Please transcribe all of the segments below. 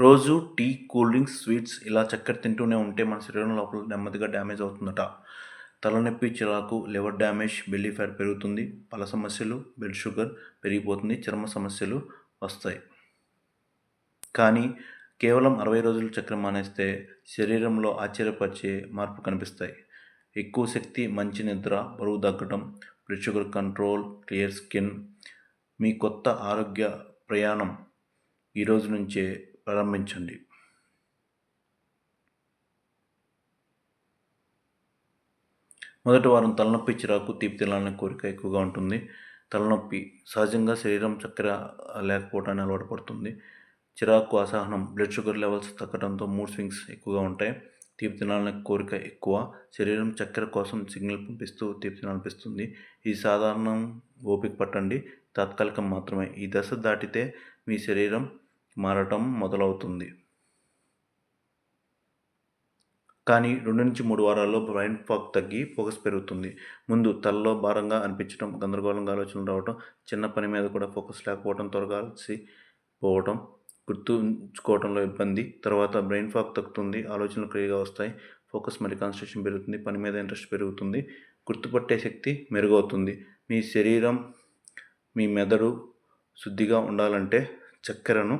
రోజు tea, cool drinks, sweets ఇలా చక్కెర తింటూనే ఉంటే మన శరీరం లోపల నెమ్మదిగా డ్యామేజ్ అవుతుందట. తలనొప్పి, చిరాకు, లివర్ డ్యామేజ్, బెల్లీ ఫ్యాట్ పెరుగుతుంది, పళ్ళ సమస్యలు, బ్లడ్ షుగర్ పెరిగిపోతుంది, చర్మ సమస్యలు వస్తాయి. కానీ కేవలం 60 రోజులు చక్కెర మానేస్తే శరీరంలో ఆశ్చర్యపరిచే మార్పులు కనిపిస్తాయి. ఎక్కువ శక్తి, మంచి నిద్ర, బరువు తగ్గడం, blood sugar control, clear skin. మీ కొత్త ఆరోగ్య ప్రయాణం ఈ రోజు నుంచే ప్రారంభించండి. మొదటి వారం తలనొప్పి, చిరాకు, తీపి తినాలనే కోరిక ఎక్కువగా ఉంటుంది. తలనొప్పి సహజంగా శరీరం చక్కెర లేకపోవటాన్ని అలవాటు పడుతుంది. చిరాకు, అసహనం, బ్లడ్ షుగర్ లెవెల్స్ తగ్గడంతో మూడ్ స్వింగ్స్ ఎక్కువగా ఉంటాయి. తీపి తినాలనే కోరిక ఎక్కువ. శరీరం చక్కెర కోసం సిగ్నల్ పంపిస్తూ తీపి తినాలనిపిస్తుంది. ఇది సాధారణం. ఓపిక పట్టండి, తాత్కాలికం మాత్రమే. ఈ దశ దాటితే మీ శరీరం మారటం మొదలవుతుంది. కానీ 2-3 వారాల్లో బ్రైన్ ఫాగ్ తగ్గి ఫోకస్ పెరుగుతుంది. ముందు తలలో భారంగా అనిపించడం, గందరగోళంగా ఆలోచనలు రావడం, చిన్న పని మీద కూడా ఫోకస్ లేకపోవడం, త్వరగా అలసిపోవడం, గుర్తుంచుకోవడంలో ఇబ్బంది. తర్వాత బ్రెయిన్ ఫాగ్ తగ్గుతుంది, ఆలోచనలు క్లియర్గా వస్తాయి, ఫోకస్ మరియు కాన్సంట్రేషన్ పెరుగుతుంది, పని మీద ఇంట్రెస్ట్ పెరుగుతుంది, గుర్తుపట్టే శక్తి మెరుగవుతుంది. మీ శరీరం, మీ మెదడు శుద్ధిగా ఉండాలంటే చక్కెరను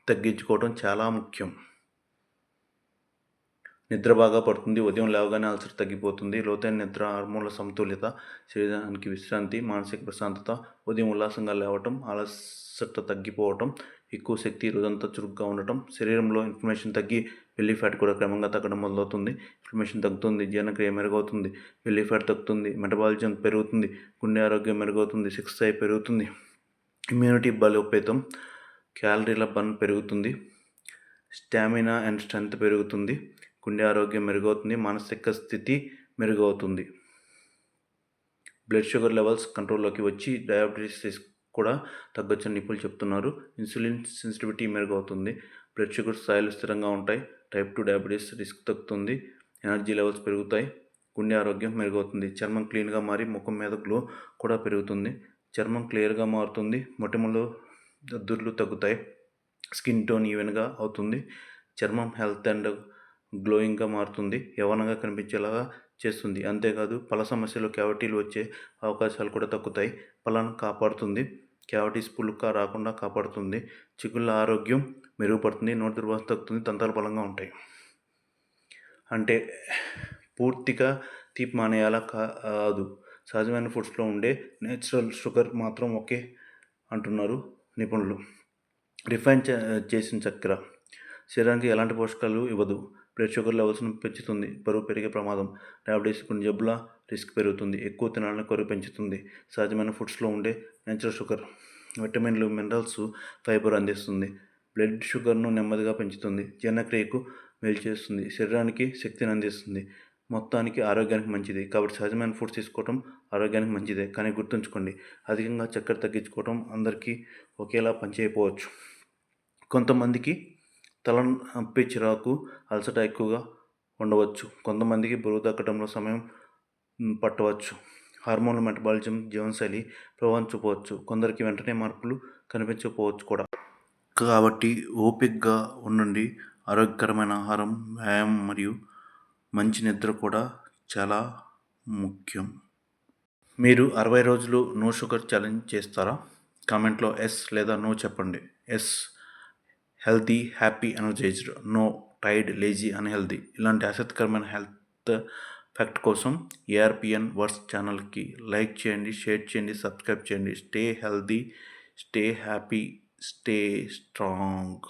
తగ్గించుకోవడం చాలా ముఖ్యం. నిద్ర బాగా పడుతుంది, ఉదయం లేవగానే అలసట తగ్గిపోతుంది, లోతైన నిద్ర, హార్మోన్ల సమతుల్యత, శరీరానికి విశ్రాంతి, మానసిక ప్రశాంతత, ఉదయం ఉల్లాసంగా లేవటం, అలసట తగ్గిపోవటం, ఎక్కువ శక్తి, రోజంతా చురుగ్గా ఉండటం, శరీరంలో ఇన్ఫ్లమేషన్ తగ్గి బెల్లీ ఫ్యాట్ కూడా క్రమంగా తగ్గడం మొదలవుతుంది. ఇన్ఫ్లమేషన్ తగ్గుతుంది, జీర్ణక్రియ మెరుగవుతుంది, బెల్లీ ఫ్యాట్ తగ్గుతుంది, మెటబాలిజం పెరుగుతుంది, గుండె ఆరోగ్యం మెరుగవుతుంది, సెక్స్ స్థాయి పెరుగుతుంది, ఇమ్యూనిటీ బలోపేతం, క్యాలరీల బర్న్ పెరుగుతుంది, స్టామినా అండ్ స్ట్రెంగ్త్ పెరుగుతుంది, గుండె ఆరోగ్యం మెరుగవుతుంది, మానసిక స్థితి మెరుగవుతుంది, బ్లడ్ షుగర్ లెవెల్స్ కంట్రోల్లోకి వచ్చి డయాబెటీస్ రిస్క్ కూడా తగ్గొచ్చని నిపుణులు చెప్తున్నారు. ఇన్సులిన్ సెన్సిటివిటీ మెరుగవుతుంది, బ్లడ్ షుగర్ స్థాయిలు స్థిరంగా ఉంటాయి, టైప్ 2 డయాబెటీస్ రిస్క్ తగ్గుతుంది, ఎనర్జీ లెవెల్స్ పెరుగుతాయి, గుండె ఆరోగ్యం మెరుగవుతుంది, చర్మం క్లీన్గా మారి ముఖం మీద గ్లో కూడా పెరుగుతుంది, చర్మం క్లియర్గా మారుతుంది, మొటిమలు, దద్దుర్లు తగ్గుతాయి, స్కిన్ టోన్ ఈవెన్గా అవుతుంది, చర్మం హెల్త్ అండ్ గ్లోయింగ్గా మారుతుంది, యవ్వనంగా కనిపించేలాగా చేస్తుంది. అంతేకాదు పళ్ళ సమస్యలు, క్యావిటీలు వచ్చే అవకాశాలు కూడా తగ్గుతాయి, పళ్ళను కాపాడుతుంది, క్యావిటీస్ పులుక రాకుండా కాపాడుతుంది, చిగుళ్ళ ఆరోగ్యం మెరుగుపడుతుంది, నోటి దుర్వాసన తగ్గుతుంది, దంతాలు బలంగా ఉంటాయి. అంటే పూర్తిగా తీపి మానేయాలా కాదు, సహజమైన ఫుడ్స్లో ఉండే నేచురల్ షుగర్ మాత్రం ఓకే అంటున్నారు నిపుణులు. రిఫైన్ చేసిన చక్కెర శరీరానికి ఎలాంటి పోషకాలు ఇవ్వదు, బ్లడ్ షుగర్ లెవెల్స్ను పెంచుతుంది, బరువు పెరిగే ప్రమాదం, డయాబెటీస్, గుండె జబ్బుల రిస్క్ పెరుగుతుంది, ఎక్కువ తినాలని కోరిక పెంచుతుంది. సహజమైన ఫుడ్స్లో ఉండే నేచురల్ షుగర్ విటమిన్లు, మినరల్స్, ఫైబర్ అందిస్తుంది, బ్లడ్ షుగర్ను నెమ్మదిగా పెంచుతుంది, జీర్ణక్రియకు మేలు చేస్తుంది, శరీరానికి శక్తిని అందిస్తుంది, మొత్తానికి ఆరోగ్యానికి మంచిది. కాబట్టి సహజమైన ఫుడ్స్ తీసుకోవడం ఆరోగ్యానికి మంచిదే. కానీ గుర్తుంచుకోండి, అధికంగా చక్కెర తగ్గించుకోవడం అందరికీ ఒకేలా పనిచేయకపోవచ్చు. కొంతమందికి తలనొప్పి, చిరాకు, అలసట ఎక్కువగా ఉండవచ్చు, కొంతమందికి బరువు తగ్గడంలో సమయం పట్టవచ్చు, హార్మోన్ల, మెటబాలిజం, జీవనశైలి ప్రభావం చూపవచ్చు, కొందరికి వెంటనే మార్పులు కనిపించకపోవచ్చు కూడా. కాబట్టి ఓపికగా ఉండండి. ఆరోగ్యకరమైన ఆహారం, వ్యాయామం మరియు మంచి నిద్ర కూడా చాలా ముఖ్యం. మీరు 60 రోజులు నో షుగర్ ఛాలెంజ్ చేస్తారా? కామెంట్లో ఎస్ లేదా నో చెప్పండి. Yes healthy, happy, energized. No tired, lazy, unhealthy. ఇలాంటి ఆసక్తికరమైన హెల్త్ ఫ్యాక్ట్ కోసం ARPN వర్డ్స్ ఛానల్కి లైక్ చేయండి, షేర్ చేయండి, సబ్స్క్రైబ్ చేయండి. Stay healthy, stay happy, stay strong.